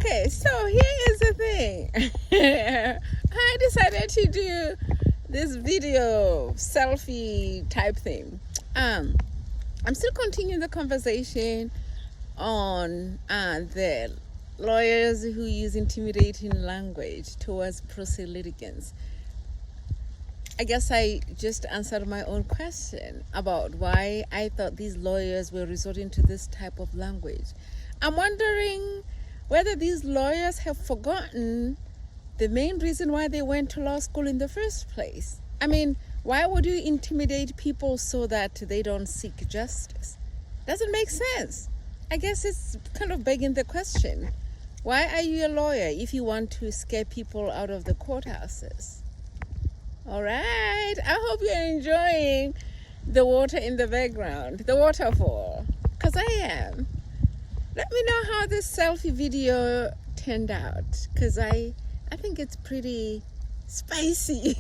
Okay, so here is the thing. I decided to do this video selfie type thing. I'm still continuing the conversation on the lawyers who use intimidating language towards pro se litigants. I guess I just answered my own question about why I thought these lawyers were resorting to this type of language. I'm wondering whether these lawyers have forgotten the main reason why they went to law school in the first place. I mean, why would you intimidate people so that they don't seek justice? Doesn't make sense. I guess it's kind of begging the question. Why are you a lawyer if you want to scare people out of the courthouses? All right, I hope you're enjoying the water in the background, the waterfall, because I am. Let me know how this selfie video turned out, because I think it's pretty spicy.